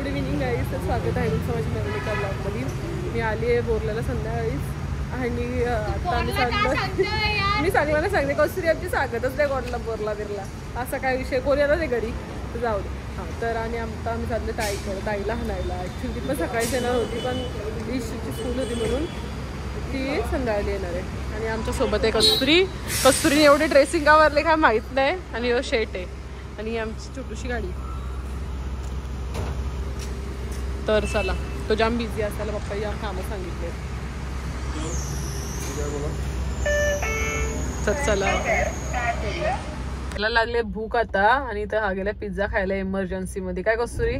Good evening guys. तर स्वागत आहे तुमचं माझ्या नवीन एका ब्लॉगमध्ये. मी आली आहे बोरल्याला संध्याकाळीच आणि आता आम्ही चाललो. मी चांगला सांगते कस्तुरी आमची सांगतच नाही कोणाला बोरला बिरला असा काय विषय कोण येणार नाही घरी तर जाऊ दे. हां तर आणि आता आम्ही चाललो ताईकडं ताईला हाणायला. ॲक्च्युली ती पण सकाळीच येणार होती पण इशूची स्कूल होती म्हणून ती संध्याकाळी येणार आहे. आणि आमच्यासोबत आहे कस्तुरी. कस्तुरीने एवढे ड्रेसिंग आवरले काय माहीत नाही. आणि हो शेट आहे आणि आमची छोटीशी गाडी. तर चला तो जाम बिझी असायला पप्पा जाम कामं सांगितले. तर चला मला लागले भूक आता आणि इथं हा गेला पिझ्झा खायला इमर्जन्सी मध्ये. काय कस्तुरी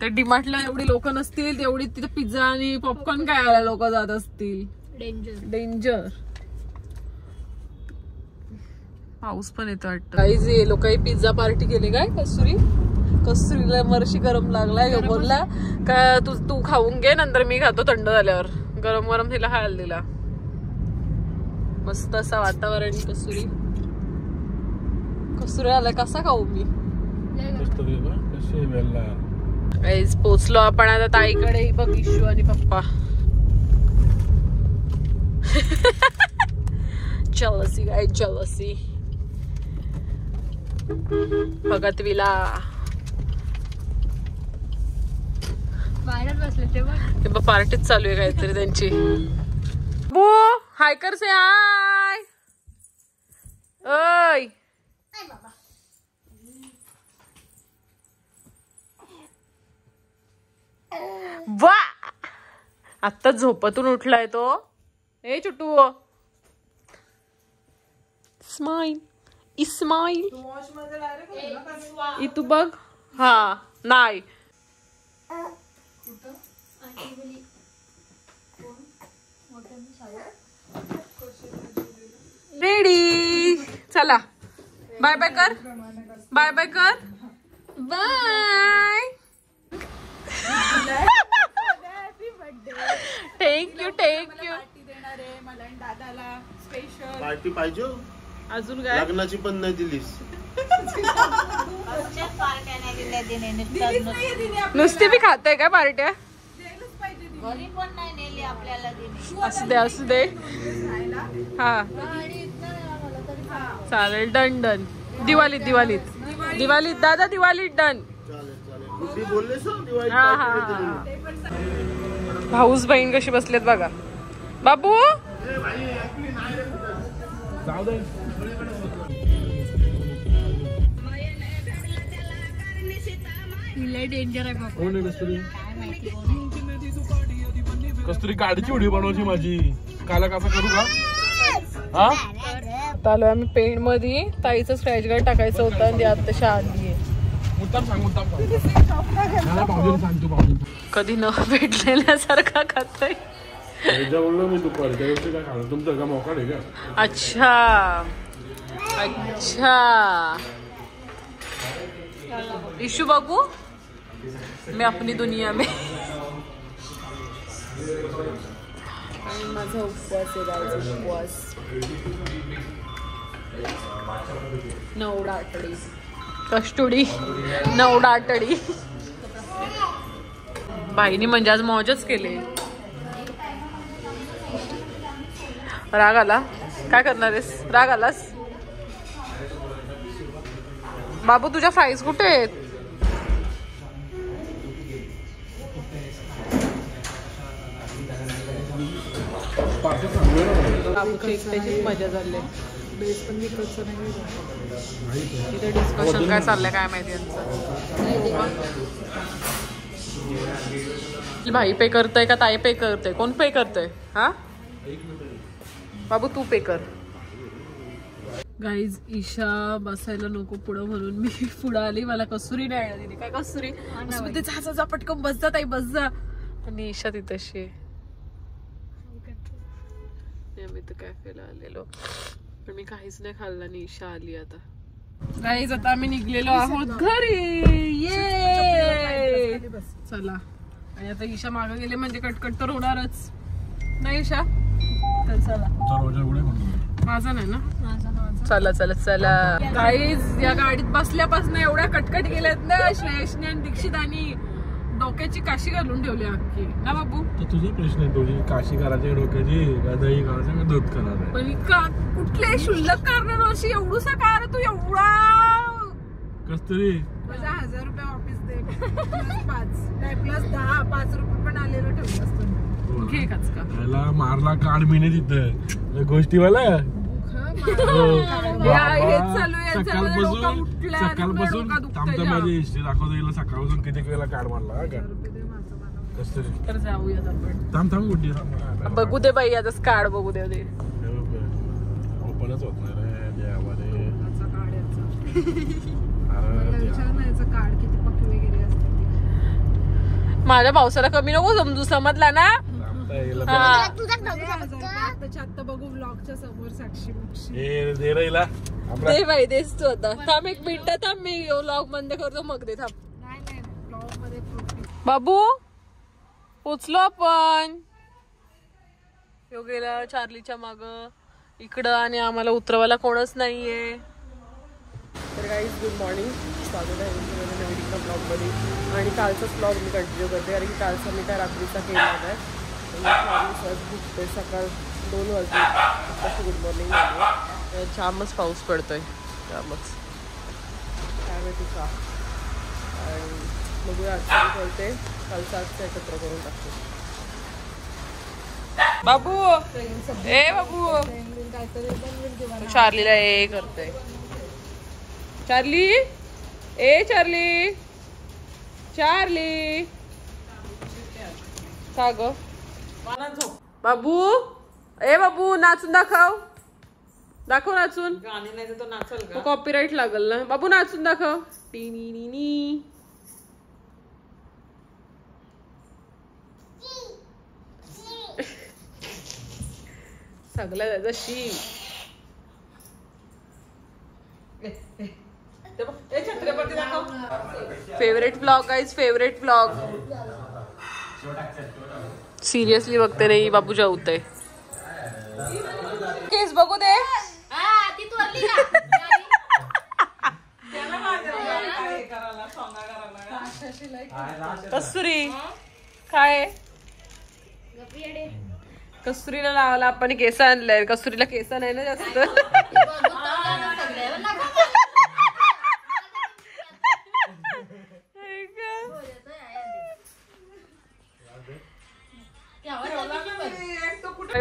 ते डीमार्टला एवढी लोक नसतील तेवढी तिथे पिझ्झा आणि पॉपकॉर्न खायला लोक जात असतील. डेंजर. पाऊस पण येतो वाटतं. काहीच लोक पिझ्झा पार्टी केली काय कस्तुरी. कस्तुरीला मरशी गरम लागलाय. बोलला का तू खाऊन घे नंतर मी खातो थंड झाल्यावर. गरम गरम तिला खायला दिला. मस्त असं वातावरण. कस्तुरी आलाय कसा खाऊ मी. पोचलो आपण आता ताईकडे. बघ इशू आणि पप्पा. जलसी काय जलसी. भगत विला ते पार्टीच चालू आहे काहीतरी त्यांची. बो हायकर से हाय. ओय वा आत्ता झोपतून उठलाय तो. ए चुटू स्माइल इस्माइल इतू बघ. हा नाही रेडी. चला बाय बाय कर. बाय बाय कर. बाय. Thank you thank you. दादाला स्पेशल पार्टी पाहिजे अजून काय. लग्नाची पण नाही दिलीस. नुसती बी खाताय काय पार्ट्या. असू दे असू दे. हा चालेल. Done done. दिवाळीत दिवाळीत दिवाळीत दादा दिवाळीत डन. हा हा. भाऊस बहीण कशी बसलेत बघा. बाबू डेंजर आहे कस्तुरी गाडीची व्हिडिओ बनवायची माझी. काला कसा करू का. हा आलो आम्ही पेंट मध्ये. ताईचं स्क्रॅच गार्ड टाकायचं होतं आणि आत्ताशी आणली. कधी न भेटलेल्यासारखा खातोय. अच्छा अच्छा. इशू बाबू मैं अपनी दुनिया में. आणि माझा उपवास आहे. उपवास 9 आठवडी कष्टुडी 9 आठवडी. बाईनी म्हणजे आज मौजच केले. राग आला काय करणार आहेस. राग आलास. बाबू तुझ्या फ्राईज कुठे आहेत. बाबूची एकट्याचीच मजा झाली. बेस पण विकतचं नाही. तिथे डिस्कशन काय चाललंय काय माहिती यांचं. भाई पे करतय का ताई पे करते. कोण पे करतय. हा बाबू तू पे कर. गाईज ईशा बसायला नको पुढं म्हणून मी पुढं आली. मला कस्तुरी नाही दिली. काय कस्तुरी जा पटकन बस जा ताई बस जा. आणि ईशा तिथशी. आम्ही तर कॅफेला आलेलो पण मी काहीच नाही खाल्लं आणि ईशा आली. आता गाईज आता आम्ही निघलेलो आहोत घरी. ये चला. आणि आता ईशा मागे गेले म्हणजे कटकट तर होणारच नाही ईशा. तर चला माझा नाही ना. चला चला चला गाईज, या गाडीत बसल्यापासून एवढ्या कटकट गेल्यात ना श्रेयसने आणि दीक्षित, आणि डोक्याची काशी घालून ठेवली अख्खी ना बाबू. तुझा प्रश्न आहे, तुझी काशी करायची डोक्याची का दही करायचं का दूध करायचं. पण कुठले शुल्लक करणार अशी एवढूसा कार तू एवढा. कस्तुरी माझा 1000 रुपये ऑफिस दे प्लस 10 5 रुपये पण आलेलं ठेवलं असतं. घे काच का त्याला मारला काढ महिने तिथं गोष्टीवाला. सकाळपासून थांबता माझी हिस्ट्री दाखवतो गेला. सकाळपासून किती वेळेला काढ मारला का कस्तुरी. तर जाऊयात आपण. थांब थांब गुड्डी बघू दे बाई आता कार्ड बघू दे. ओपनच होत नाही रे देवारे. कार्ड किती पक्के वगैरे असते. माझ्या पावसाला कमी नको समजू, समजला ना. आता बघू ब्लॉगच्या समोर साक्षी दे बाई देस तू आता. थांब एक मिनिट थांब, मी व्लॉग बंद करतो मग दे. थांब नाही ब्लॉग मध्ये बाबू. पोचलो आपण. यो गेला चार्लीच्या माग इकडं, आणि आम्हाला उतरवायला कोणच नाहीये. तर गाईज गुड मॉर्निंग, स्वागत आहे नवीन ब्लॉगमध्ये. आणि कालचाच ब्लॉग मी कंटिन्यू करते, कारण की कालचा मी काय रात्रीचा केला आहे. बुकते सकाळ 2 वाजता तशी गुड मॉर्निंग झाली. जामच पाऊस पडतोय, जामच काय माहिती का. आणि बघूया आजचं करते, कालचं आजचं एकत्र करून टाकतो. बाबू ए बाबू, चार्लीला ए करतोय. चार्ली ए चार्ली चार्ली का ग बाबू. ए बाबू नाचून दाखव, दाखव नाचून. गाणी नाही तर नाचल का, कॉपीराईट लागल ना. बाबू नाचून दाखव. टी सगळं त्याचं शी. Favourite blog guys, favourite blog. Seriously बघते नाही बाबू जेवतय. केस बघू दे. कस्तुरी काय कस्तुरीला लावायला आपण केस आणलंय. कस्तुरीला केस नाही ना जास्त.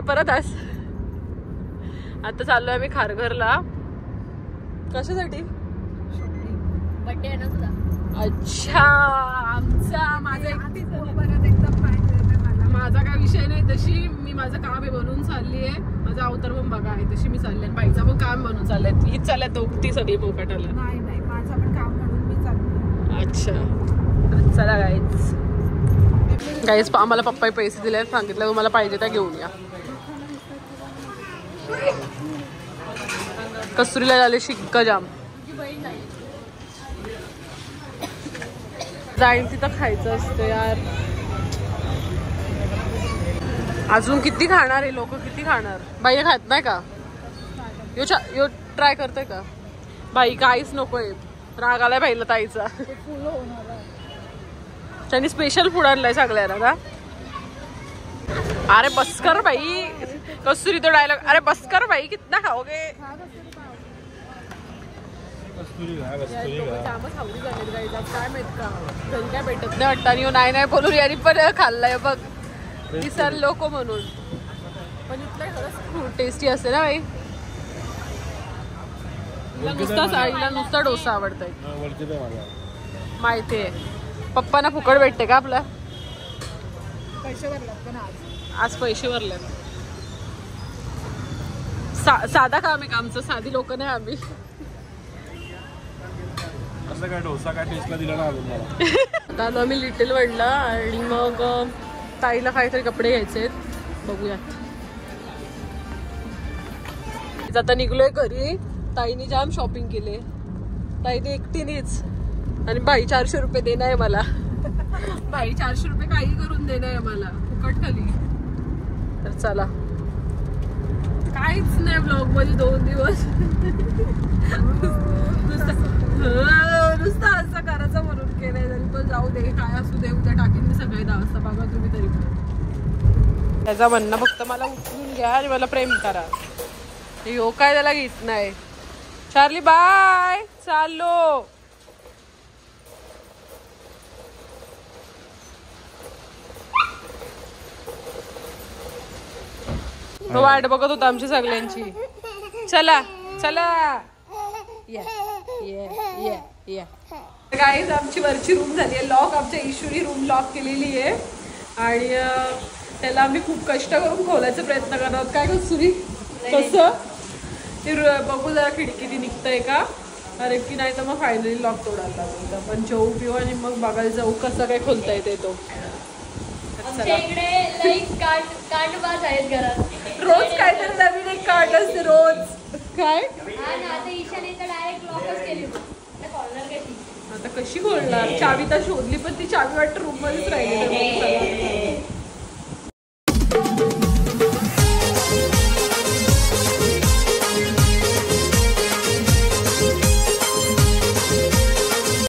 परत आज आता चाललोय आम्ही खारघरला. कशासाठी? बर्थडे आहे ना तुझा. अच्छा आमचा माझा काय विषय नाही. तशी मी माझं काम आहे बनवून चालली आहे. माझा अवतार पण बघा आहे तशी मी चालली आहे. बाईचा पण काम बनवून चाललंय. हीच चालल्या दोघती सगळी पोकाटाला. नाही माझं पण काम म्हणून मी चालली. अच्छा चला गाईज आम्हाला पप्पाही पैसे दिले, सांगितलं तुम्हाला पाहिजे त्या घेऊन या. कस्तुरीला झाले शिक्का जाम. जाईन तिथं खायचं असतं यार. अजून किती खाणार आहे लोक, किती खाणार. बाई खात नाही का? यो ट्राय करतोय का? बाई काहीच नकोय. राग आलाय बाईला ताईचा. त्यांनी स्पेशल फूड आणलाय सगळ्यांना ना. अरे बस कर बाई. कस्तुरी तो डायलॉग, अरे बस कर बाई कितना खाओगे. काय माहित का घरी काय भेटत नाही वाटतं. आणि नाही बोलून यारी पण खाल्लाय बघ दिसाल लोक म्हणून. पण इथलं खरंच खूप टेस्टी असते ना बाई. नुसता साडीला नुसता डोसा आवडतोय माहितीये. पप्पांना फुकट भेटते का आपला? पैसे भरलात पण आज पैसे भरले. साधा काम आहे का आमचं, साधी लोक नाही आम्ही. असं काय डोसा काय टेस्टला दिला ना अजून मला. आलो आम्ही लिटिल वनला. आणि मग ताईला काहीतरी कपडे घ्यायचे आहेत, बघूयात. आता निघलोय घरी. ताईने जाम शॉपिंग केले. ताईने एकटीनेच. आणि बाई 400 रुपये देणं आहे मला. बाई 400 रुपये काही करून देणं आहे मला फुकट खाली. तर चला काहीच नाही ब्लॉग मध्ये 2 दिवस. नुसतं असं करायचं म्हणून केलंय. तरी पण जाऊ दे, काय असू दे, उद्या टाकीन मी सगळे 10 वाजता. बघा तुम्ही तरी पण. त्याचं म्हणणं फक्त मला उचलून घ्या आणि मला प्रेम करा. हो काय त्याला घेत नाही. चार्ली बाय, चाललो. तो वाट बघत होता आमची सगळ्यांची. चला चला या या या या. गाईज आमची वरची रूम झाली आहे लॉक. आमच्या इशूनी रूम लॉक केलेली आहे आणि त्याला आम्ही खूप कष्ट करून खोलायचा प्रयत्न करत आहोत. काय गं सुरी कसं ते बघू जरा खिडकीने निघतंय का अरे की नाही तर मग फायनली लॉक तोडायला लागेल. आपण जेवू पिऊ आणि मग बघायला जाऊ कसं काय खोलता येते तो. कांडबाज आहेत घरात. रोज काहीतरी नवीन एक कार्ड असते रोज. काय ईशानीचं डायरेक्ट लॉकच केली कॉर्नर कशी. आता कशी खोलणार. चावी तर शोधली पण ती चावी वाटतं रूम मध्येच राहिली.